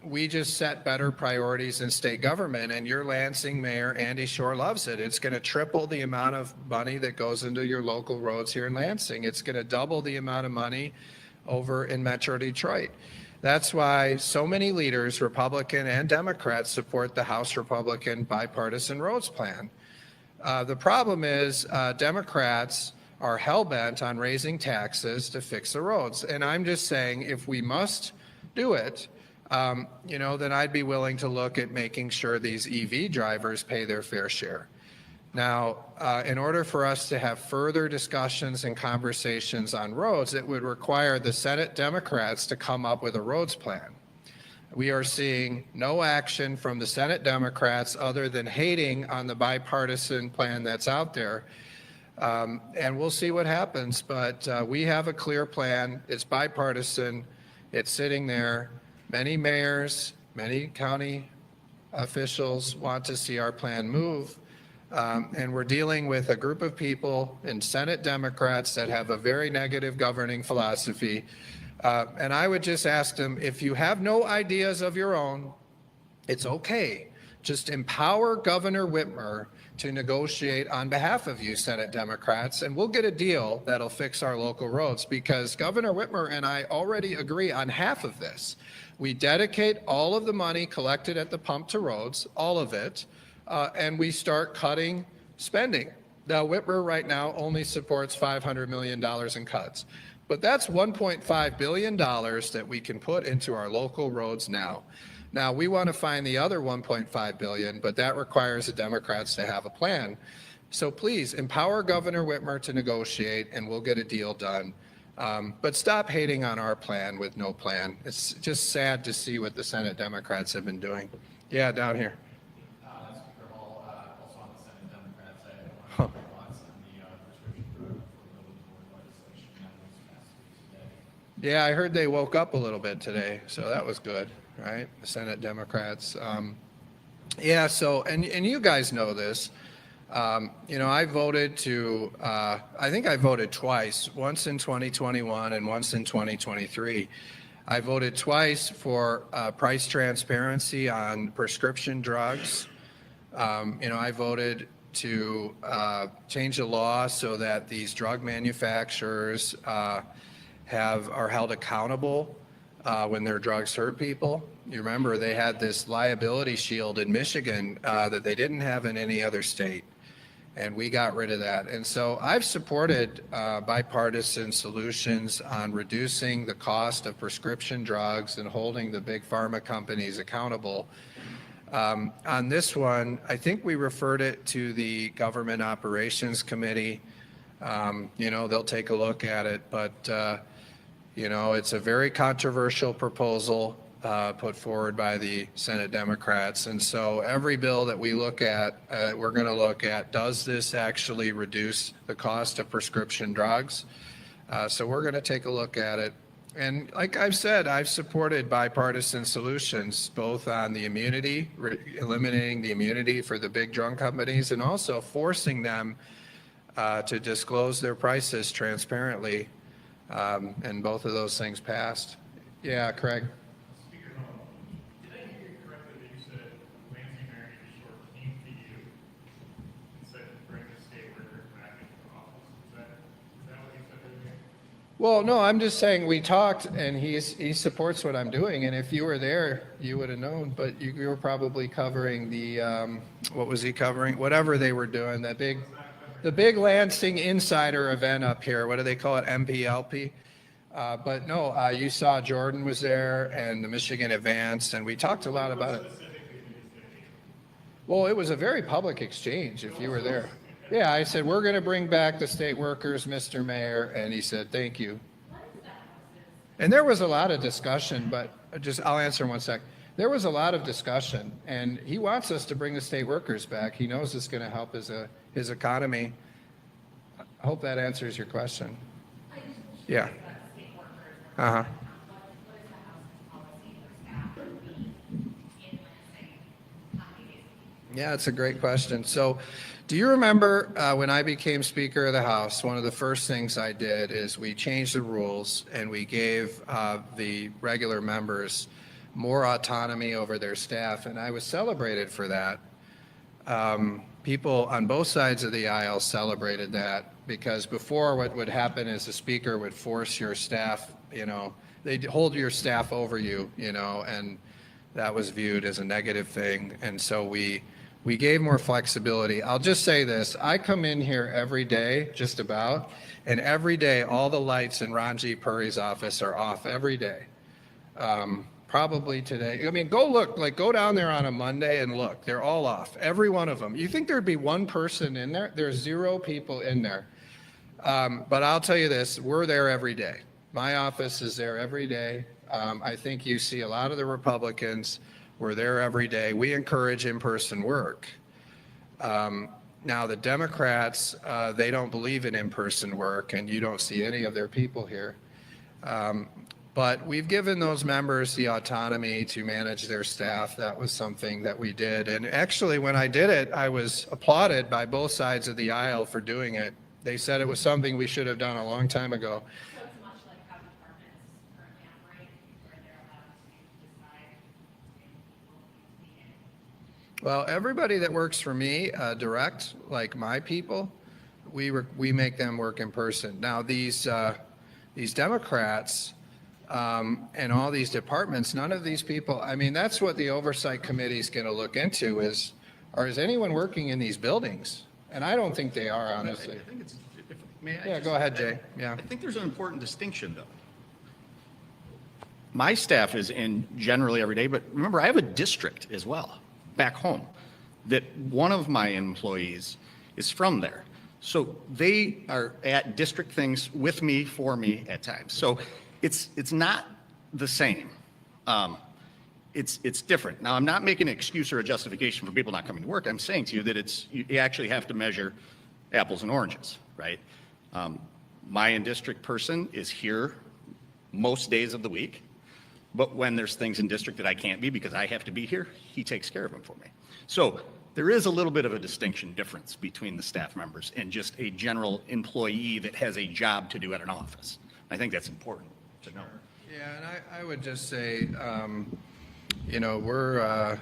We just set better priorities in state government, and your Lansing Mayor, Andy Shore, loves it. It's going to triple the amount of money that goes into your local roads here in Lansing. It's going to double the amount of money over in Metro Detroit. That's why so many leaders, Republican and Democrats, support the House Republican bipartisan roads plan. The problem is Democrats are hell-bent on raising taxes to fix the roads. And I'm just saying, if we must do it, then I'd be willing to look at making sure these EV drivers pay their fair share. Now, in order for us to have further discussions and conversations on roads, it would require the Senate Democrats to come up with a roads plan. We are seeing no action from the Senate Democrats other than hating on the bipartisan plan that's out there. And we'll see what happens, but we have a clear plan. It's bipartisan. It's sitting there. Many mayors, many county officials want to see our plan move. And we're dealing with a group of people in Senate Democrats that have a very negative governing philosophy. And I would just ask them, if you have no ideas of your own, it's okay. Just empower Governor Whitmer to negotiate on behalf of you, Senate Democrats, and we'll get a deal that'll fix our local roads, because Governor Whitmer and I already agree on half of this. We dedicate all of the money collected at the pump to roads, all of it, and we start cutting spending. Now, Whitmer right now only supports $500 million in cuts, but that's $1.5 billion that we can put into our local roads now. Now, we want to find the other 1.5 billion, but that requires the Democrats to have a plan. So please empower Governor Whitmer to negotiate and we'll get a deal done. But stop hating on our plan with no plan. It's just sad to see what the Senate Democrats have been doing. Yeah, down here. Speaker Hall, also on the Senate Democrat side, I want to hear thoughts on the prescription drug affordability board legislation that was passed today. Yeah, I heard they woke up a little bit today, so that was good, right? The Senate Democrats. Yeah, so, and you guys know this. You know, I voted to, I think I voted twice, once in 2021 and once in 2023. I voted twice for price transparency on prescription drugs. You know, I voted to change the law so that these drug manufacturers are held accountable when their drugs hurt people. You remember they had this liability shield in Michigan that they didn't have in any other state. And we got rid of that. And so I've supported bipartisan solutions on reducing the cost of prescription drugs and holding the big pharma companies accountable. On this one, I think we referred it to the Government Operations Committee. You know, they'll take a look at it, but you know, it's a very controversial proposal put forward by the Senate Democrats. And so every bill that we look at, we're going to look at, does this actually reduce the cost of prescription drugs? So we're going to take a look at it. And like I've said, I've supported bipartisan solutions, both on the immunity, eliminating the immunity for the big drug companies, and also forcing them to disclose their prices transparently. And both of those things passed. Yeah, Craig. Speaker Hall, did I hear you correctly that you said Lansing Mary Short came to you and said to bring the state workers back into office? Is that what you said earlier? Well, no, I'm just saying we talked, and he supports what I'm doing. And if you were there, you would have known. But you were probably covering the what was he covering? Whatever they were doing, the big Lansing Insider event up here. What do they call it? MPLP. But no, you saw Jordan was there and the Michigan Advance, and we talked a lot about it. Well, it was a very public exchange if you were there. Yeah, I said, we're going to bring back the state workers, Mr. Mayor, and he said, thank you. And there was a lot of discussion, but I'll answer in 1 sec. There was a lot of discussion, and he wants us to bring the state workers back. He knows it's going to help his economy. I hope that answers your question. Yeah. Uh-huh. Yeah, it's a great question. So do you remember when I became Speaker of the House, one of the first things I did is we changed the rules and we gave the regular members more autonomy over their staff, and I was celebrated for that. People on both sides of the aisle celebrated that, because before what would happen is the Speaker would force your staff, you know, they'd hold your staff over you, you know, and that was viewed as a negative thing. And so we gave more flexibility. I'll just say this, I come in here every day, just about, and every day all the lights in Ranjit Puri's office are off every day. Probably today. I mean, go look, like go down there on a Monday and look, they're all off, every one of them. You think there'd be one person in there? There's 0 people in there. But I'll tell you this, we're there every day. My office is there every day. I think you see a lot of the Republicans, we're there every day. We encourage in-person work. Now the Democrats, they don't believe in in-person work, and you don't see any of their people here. But we've given those members the autonomy to manage their staff. That was something that we did. And actually, when I did it, I was applauded by both sides of the aisle for doing it. They said it was something we should have done a long time ago. So it's much like how departments currently operate, where they're allowed to decide if people need it. Well, everybody that works for me, direct, like my people, we make them work in person. Now, these Democrats and all these departments, none of these people, I mean, that's what the oversight committee is going to look into is anyone working in these buildings? And I don't think they are, honestly. I think it's, may I Yeah, just- go ahead, Jay. Yeah. I think there's an important distinction, though. My staff is in generally every day, but remember, I have a district as well, back home, that one of my employees is from there. So they are at district things with me, for me at times. So it's not the same. It's different. Now, I'm not making an excuse or a justification for people not coming to work. I'm saying to you that you actually have to measure apples and oranges, right? My in-district person is here most days of the week, but when there's things in district that I can't be because I have to be here, he takes care of them for me. So there is a little bit of a distinction difference between the staff members and just a general employee that has a job to do at an office. I think that's important to know. Yeah, and I would just say, we're,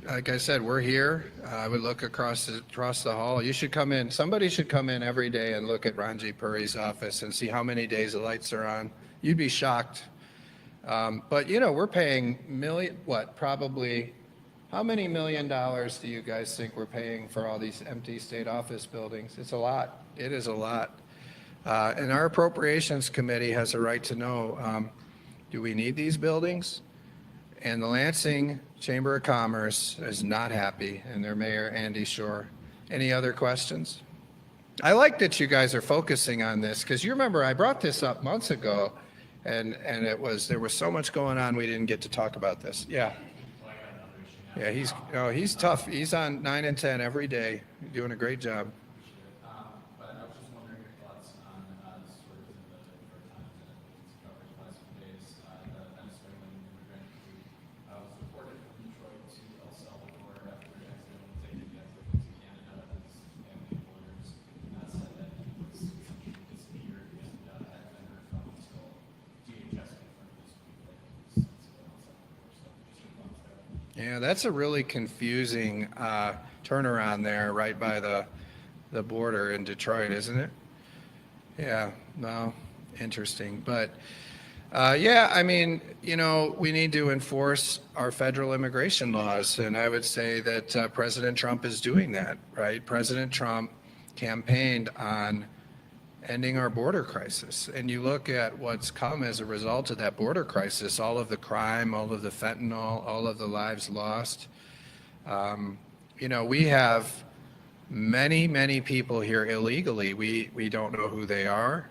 like I said, we're here. I would look across the hall. You should come in. Somebody should come in every day and look at Ranji Puri's office and see how many days the lights are on. You'd be shocked. But we're paying probably, how many $1 million do you guys think we're paying for all these empty state office buildings? It's a lot. It is a lot. And our appropriations committee has a right to know, do we need these buildings? And the Lansing Chamber of Commerce is not happy, and their mayor, Andy Shore. Any other questions? I like that you guys are focusing on this, because you remember I brought this up months ago, and there was so much going on, we didn't get to talk about this. Yeah. Yeah, he's tough. He's on 9 and 10 every day, doing a great job. But I was just wondering your thoughts on sort of in the New York Times and its coverage last few days, the Venezuelan immigrant who was deported from Detroit to El Salvador after accidentally taking the to Canada. His family and lawyers said that he was essentially disappeared and hadn't been heard from until DHS confirmed this week that he was sent to El Salvador. So just your thoughts there. Yeah, that's a really confusing turnaround there, right by the border in Detroit, isn't it? Yeah, no, interesting. But yeah, I mean, we need to enforce our federal immigration laws, and I would say that President Trump is doing that, right? President Trump campaigned on ending our border crisis. And you look at what's come as a result of that border crisis, all of the crime, all of the fentanyl, all of the lives lost. We have many, many people here illegally. We don't know who they are.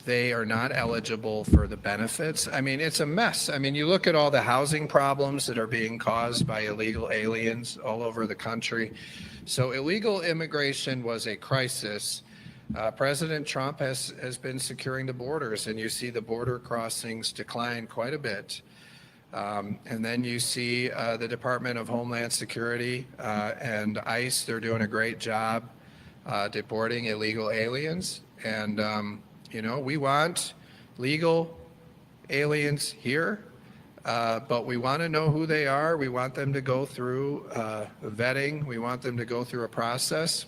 They are not eligible for the benefits. I mean, it's a mess. I mean, you look at all the housing problems that are being caused by illegal aliens all over the country. So illegal immigration was a crisis. President Trump has been securing the borders, and you see the border crossings decline quite a bit. And then you see the Department of Homeland Security and ICE, they're doing a great job deporting illegal aliens. And, we want legal aliens here, but we want to know who they are. We want them to go through vetting. We want them to go through a process.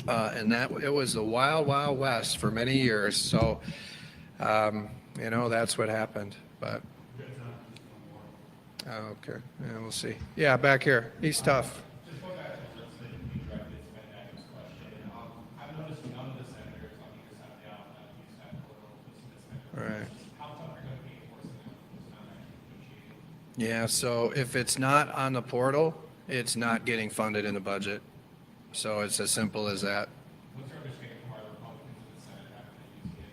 And it was the wild, wild west for many years. So, that's what happened. But okay, yeah, we'll see. Yeah, back here, he's tough. Just going back to the directed Adam's question, I've noticed none of the senators on either side of the aisle have used that portal to submit. Right. How tough are you going to be enforcing that if it's not actually negotiated? Yeah, so if it's not on the portal, it's not getting funded in the budget. So it's as simple as that. What's your understanding from our Republicans in the Senate having to use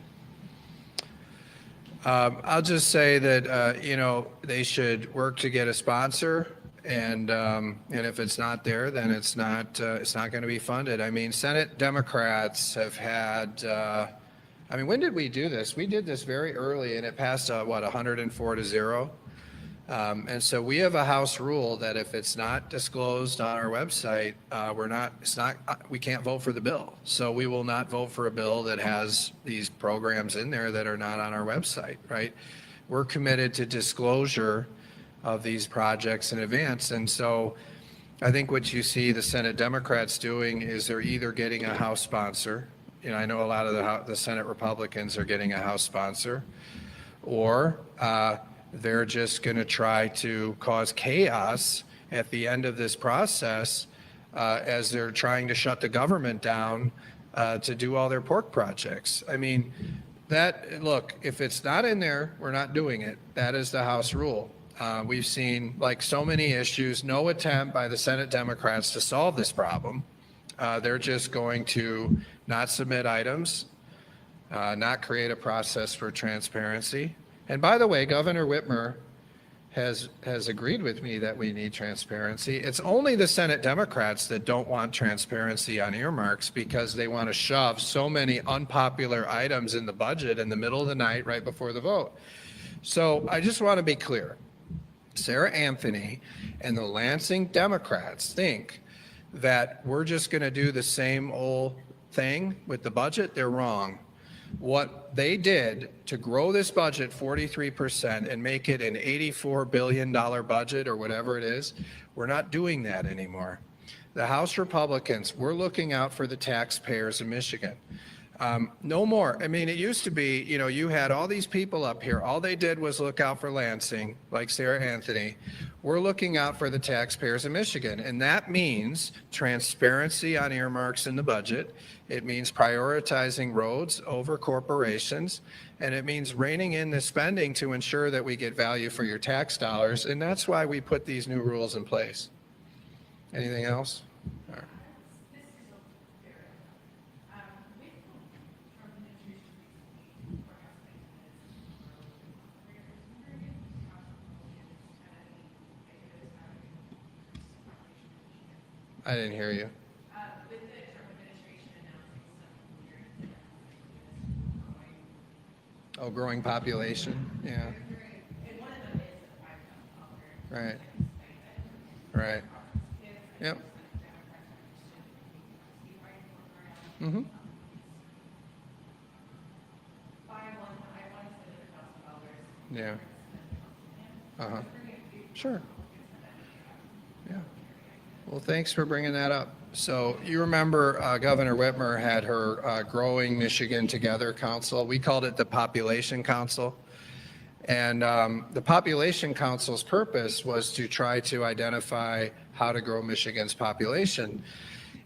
it? I'll just say that, they should work to get a sponsor, and if it's not there, then it's not going to be funded. I mean, Senate Democrats have had, I mean, when did we do this? We did this very early, and it passed, 104-0. And so we have a House rule that if it's not disclosed on our website, we can't vote for the bill. So we will not vote for a bill that has these programs in there that are not on our website, right? We're committed to disclosure of these projects in advance. And so I think what you see the Senate Democrats doing is they're either getting a House sponsor. I know a lot of the Senate Republicans are getting a House sponsor, or they're just going to try to cause chaos at the end of this process as they're trying to shut the government down to do all their pork projects. I mean, look, if it's not in there, we're not doing it. That is the House rule. We've seen, like so many issues, no attempt by the Senate Democrats to solve this problem. They're just going to not submit items, not create a process for transparency. And by the way, Governor Whitmer has agreed with me that we need transparency. It's only the Senate Democrats that don't want transparency on earmarks because they want to shove so many unpopular items in the budget in the middle of the night right before the vote. So I just want to be clear. Sarah Anthony and the Lansing Democrats think that we're just going to do the same old thing with the budget. They're wrong. What they did to grow this budget 43% and make it an $84 billion budget or whatever it is, we're not doing that anymore. The House Republicans, we're looking out for the taxpayers of Michigan. No more. I mean, it used to be, you had all these people up here. All they did was look out for Lansing, like Sarah Anthony. We're looking out for the taxpayers of Michigan. And that means transparency on earmarks in the budget. It means prioritizing roads over corporations. And it means reining in the spending to ensure that we get value for your tax dollars. And that's why we put these new rules in place. Anything else? All right. I didn't hear you. With the Trump administration announcing some growing population, yeah. Right. Right. Yep. Mm-hmm. Yeah. Uh-huh. Sure. Yeah. Well, thanks for bringing that up. So you remember Governor Whitmer had her Growing Michigan Together Council. We called it the Population Council. And the Population Council's purpose was to try to identify how to grow Michigan's population.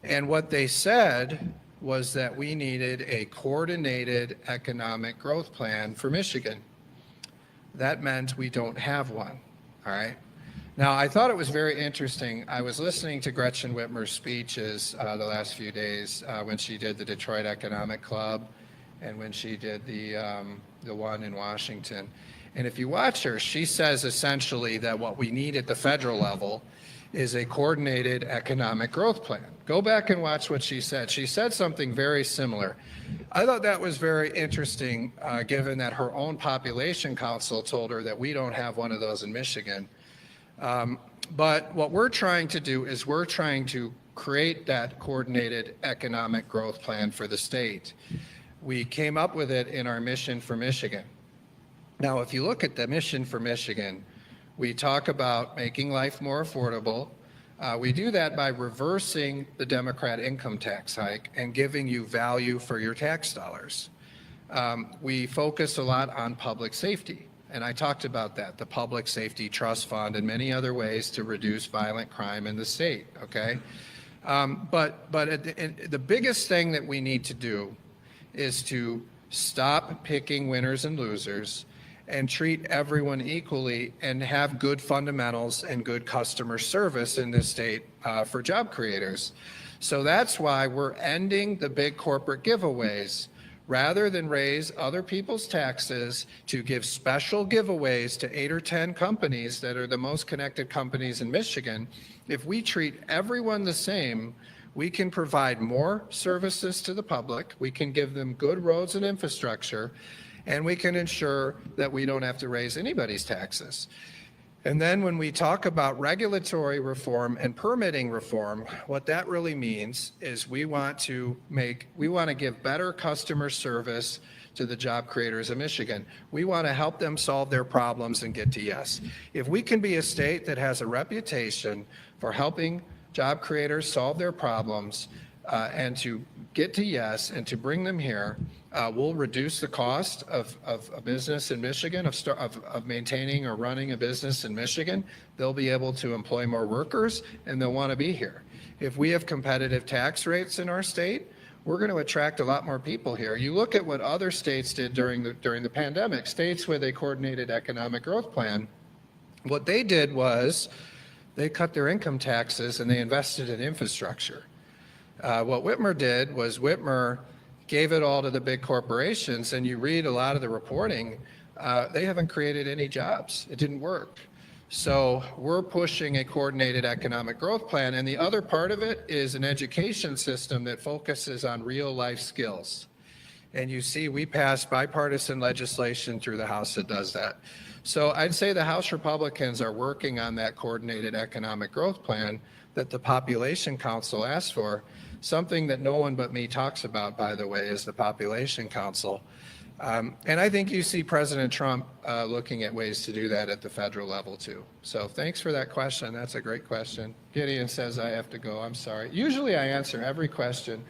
And what they said was that we needed a coordinated economic growth plan for Michigan. That meant we don't have one, all right? Now, I thought it was very interesting. I was listening to Gretchen Whitmer's speeches the last few days when she did the Detroit Economic Club and when she did the one in Washington. And if you watch her, she says essentially that what we need at the federal level is a coordinated economic growth plan. Go back and watch what she said. She said something very similar. I thought that was very interesting, given that her own population council told her that we don't have one of those in Michigan. But what we're trying to do is we're trying to create that coordinated economic growth plan for the state. We came up with it in our mission for Michigan. Now, if you look at the mission for Michigan, we talk about making life more affordable. We do that by reversing the Democrat income tax hike and giving you value for your tax dollars. We focus a lot on public safety. And I talked about that, the Public Safety Trust Fund and many other ways to reduce violent crime in the state, okay? But the biggest thing that we need to do is to stop picking winners and losers and treat everyone equally and have good fundamentals and good customer service in this state for job creators. So that's why we're ending the big corporate giveaways. Rather than raise other people's taxes to give special giveaways to 8 or 10 companies that are the most connected companies in Michigan, if we treat everyone the same, we can provide more services to the public, we can give them good roads and infrastructure, and we can ensure that we don't have to raise anybody's taxes. And then when we talk about regulatory reform and permitting reform, what that really means is we want to give better customer service to the job creators of Michigan. We want to help them solve their problems and get to yes. If we can be a state that has a reputation for helping job creators solve their problems and to get to yes and to bring them here, we'll reduce the cost of a business in Michigan, of maintaining or running a business in Michigan. They'll be able to employ more workers and they'll want to be here. If we have competitive tax rates in our state, we're going to attract a lot more people here. You look at what other states did during the pandemic, states with a coordinated economic growth plan, what they did was they cut their income taxes and they invested in infrastructure. What Whitmer did was Whitmer gave it all to the big corporations, and you read a lot of the reporting, they haven't created any jobs. It didn't work. So we're pushing a coordinated economic growth plan, and the other part of it is an education system that focuses on real life skills. And you see, we passed bipartisan legislation through the House that does that. So I'd say the House Republicans are working on that coordinated economic growth plan that the Population Council asked for. Something that no one but me talks about, by the way, is the Population Council. And I think you see President Trump looking at ways to do that at the federal level too. So thanks for that question. That's a great question. Gideon says I have to go. I'm sorry. Usually I answer every question.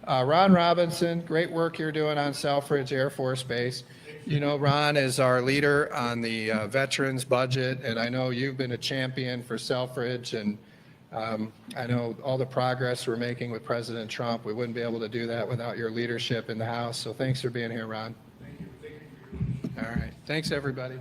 Ron Robinson, great work you're doing on Selfridge Air Force Base. You know, Ron is our leader on the veterans budget, and I know you've been a champion for Selfridge, and I know all the progress we're making with President Trump. We wouldn't be able to do that without your leadership in the House. So thanks for being here, Ron. Thank you. Thank you for your leadership. All right. Thanks, everybody.